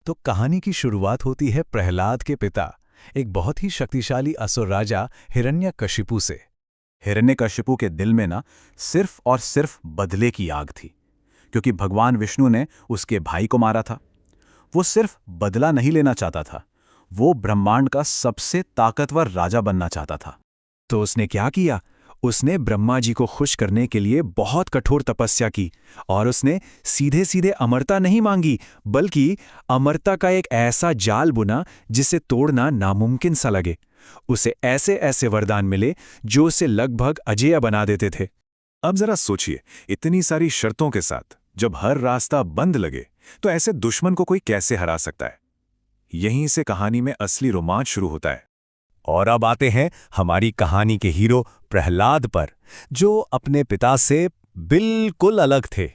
तो कहानी की शुरुआत होती है प्रहलाद के पिता, एक बहुत ही शक्तिशाली असुर राजा हिरण्यकशिपु से। हिरण्यकशिपु के दिल में ना सिर्फ और सिर्फ बदले की आग थी, क्योंकि भगवान विष्णु ने उसके भाई को मारा था। वो सिर्फ बदला नहीं लेना चाहता था, वो ब्रह्मांड का सबसे ताकतवर राजा बनना चाहता था। तो उसने क्या किया? उसने ब्रह्मा जी को खुश करने के लिए बहुत कठोर तपस्या की, और उसने सीधे सीधे अमरता नहीं मांगी, बल्कि अमरता का एक ऐसा जाल बुना जिसे तोड़ना नामुमकिन सा लगे। उसे ऐसे ऐसे वरदान मिले जो उसे लगभग अजेय बना देते थे। अब जरा सोचिए, इतनी सारी शर्तों के साथ जब हर रास्ता बंद लगे तो ऐसे दुश्मन को कोई कैसे हरा सकता है? यहीं से कहानी में असली रोमांच शुरू होता है। और अब आते हैं हमारी कहानी के हीरो प्रहलाद पर, जो अपने पिता से बिल्कुल अलग थे।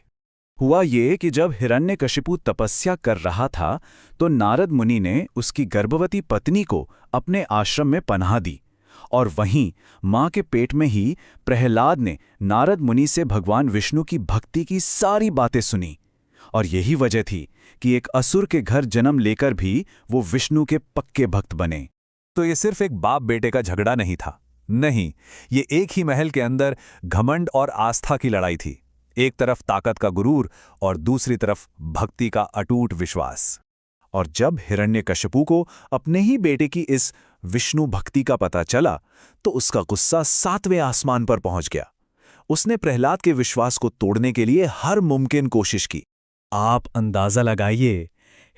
हुआ ये कि जब हिरण्यकशिपु तपस्या कर रहा था तो नारद मुनि ने उसकी गर्भवती पत्नी को अपने आश्रम में पनाह दी, और वहीं मां के पेट में ही प्रहलाद ने नारद मुनि से भगवान विष्णु की भक्ति की सारी बातें सुनी। और यही वजह थी कि एक असुर के घर जन्म लेकर भी वो विष्णु के पक्के भक्त बने। तो ये सिर्फ एक बाप बेटे का झगड़ा नहीं था, नहीं, ये एक ही महल के अंदर घमंड और आस्था की लड़ाई थी। एक तरफ ताकत का गुरूर और दूसरी तरफ भक्ति का अटूट विश्वास। और जब हिरण्यकशिपु को अपने ही बेटे की इस विष्णु भक्ति का पता चला तो उसका गुस्सा 7वें आसमान पर पहुंच गया। उसने प्रहलाद के विश्वास को तोड़ने के लिए हर मुमकिन कोशिश की। आप अंदाजा लगाइए,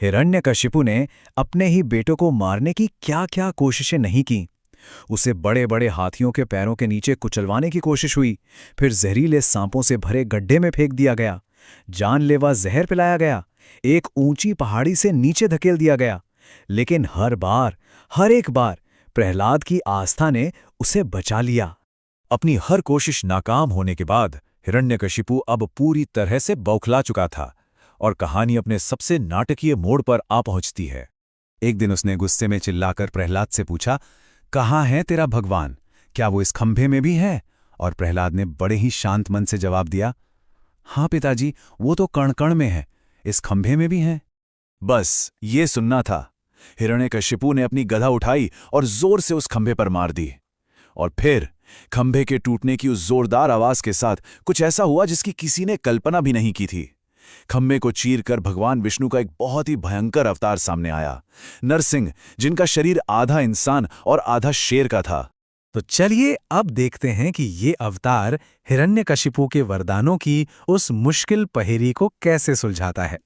हिरण्यकशिपु ने अपने ही बेटों को मारने की क्या क्या कोशिशें नहीं की। उसे बड़े बड़े हाथियों के पैरों के नीचे कुचलवाने की कोशिश हुई, फिर जहरीले सांपों से भरे गड्ढे में फेंक दिया गया, जानलेवा जहर पिलाया गया, एक ऊंची पहाड़ी से नीचे धकेल दिया गया। लेकिन हर एक बार प्रहलाद की आस्था ने उसे बचा लिया। अपनी हर कोशिश नाकाम होने के बाद हिरण्यकशिपु अब पूरी तरह से बौखला चुका था, और कहानी अपने सबसे नाटकीय मोड़ पर आ पहुंचती है। एक दिन उसने गुस्से में चिल्लाकर प्रहलाद से पूछा, कहाँ है तेरा भगवान? क्या वो इस खंभे में भी है? और प्रहलाद ने बड़े ही शांत मन से जवाब दिया, हाँ पिताजी, वो तो कण कण में है, इस खंभे में भी है। बस ये सुनना था। हिरण्यकशिपु ने अपनी गदा उठाई और जोर से उस खंभे पर मार दी, और फिर खंभे के टूटने की उस जोरदार आवाज के साथ कुछ ऐसा हुआ जिसकी किसी ने कल्पना भी नहीं की थी। खंभे को चीरकर भगवान विष्णु का एक बहुत ही भयंकर अवतार सामने आया, नरसिंह, जिनका शरीर आधा इंसान और आधा शेर का था। तो चलिए अब देखते हैं कि ये अवतार हिरण्यकशिपु के वरदानों की उस मुश्किल पहेली को कैसे सुलझाता है।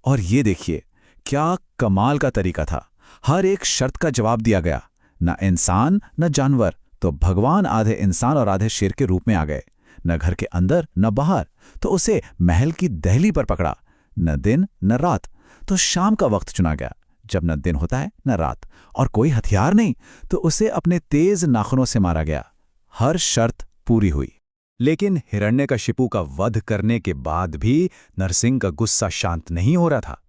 और ये देखिए, क्या कमाल का तरीका था। हर एक शर्त का जवाब दिया गया, न इंसान न जानवर, तो भगवान आधे इंसान और आधे शेर के रूप में आ गए। न घर के अंदर न बाहर, तो उसे महल की दहली पर पकड़ा। न दिन न रात, तो शाम का वक्त चुना गया, जब न दिन होता है न रात, और कोई हथियार नहीं, तो उसे अपने तेज नाखूनों से मारा गया। हर शर्त पूरी हुई। लेकिन हिरण्यकशिपु का वध करने के बाद भी नरसिंह का गुस्सा शांत नहीं हो रहा था।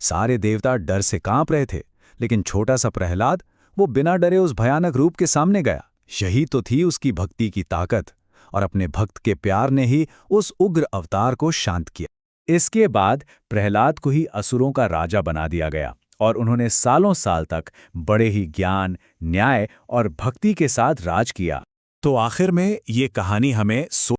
सारे देवता डर से कांप रहे थे, लेकिन छोटा सा प्रहलाद, वो बिना डरे उस भयानक रूप के सामने गया। यही तो थी उसकी भक्ति की ताकत, और अपने भक्त के प्यार ने ही उस उग्र अवतार को शांत किया। इसके बाद प्रहलाद को ही असुरों का राजा बना दिया गया, और उन्होंने सालों साल तक बड़े ही ज्ञान, न्याय और भक्ति के साथ राज किया। तो आखिर में ये कहानी हमें